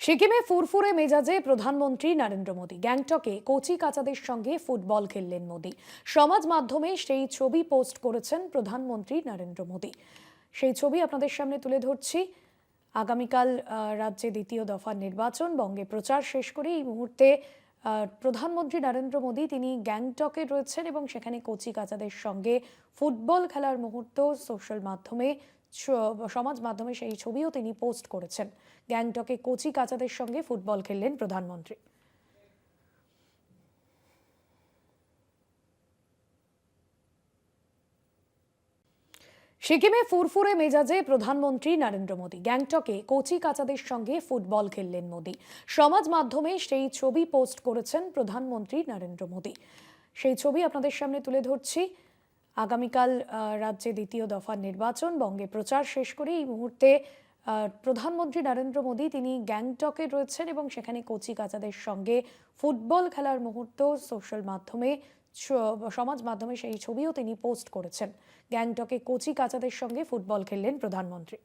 সিকিমে ফুরফুরে মেজাজে প্রধানমন্ত্রী নরেন্দ্র মোদী। গ্যাংটকে কচি কাচাদের সঙ্গে ফুটবল খেললেন মোদী। সমাজ মাধ্যমে সেই ছবি পোস্ট করেছেন প্রধানমন্ত্রী নরেন্দ্র মোদী। সেই ছবি আপনাদের সামনে তুলে ধরছি। আগামীকাল রাজ্যে দ্বিতীয় দফার নির্বাচন, বঙ্গে প্রচার শেষ করে এই মুহূর্তে প্রধানমন্ত্রী নরেন্দ্র মোদী তিনি গ্যাংটকে রয়েছেন এবং সেখানে কচি কাচাদের সঙ্গে ফুটবল খেলার মুহূর্ত সোশ্যাল মাধ্যমে সমাজ মাধ্যমে সেই ছবিও তিনি পোস্ট করেছেন। গ্যাংটকে কচি কাচাদের সঙ্গে ফুটবল খেললেন প্রধানমন্ত্রী। সিকিমে ফুরফুরে মেজাজে প্রধানমন্ত্রী নরেন্দ্র মোদী। গ্যাংটকে কচি কাচাদের সঙ্গে ফুটবল খেললেন মোদী। সমাজ মাধ্যমে সেই ছবি পোস্ট করেছেন প্রধানমন্ত্রী নরেন্দ্র মোদী। সেই ছবি আপনাদের সামনে তুলে ধরছি। আগামীকাল রাজ্যে দ্বিতীয় দফার নির্বাচন, বঙ্গে প্রচার শেষ করে এই মুহূর্তে প্রধানমন্ত্রী নরেন্দ্র মোদী তিনি গ্যাংটকে রয়েছেন এবং সেখানে কচি কাচাদের সঙ্গে ফুটবল খেলার মুহূর্ত সোশ্যাল মাধ্যমে সমাজ মাধ্যমে সেই ছবিও তিনি পোস্ট করেছেন। গ্যাংটকে কচি কাচাদের সঙ্গে ফুটবল খেললেন প্রধানমন্ত্রী।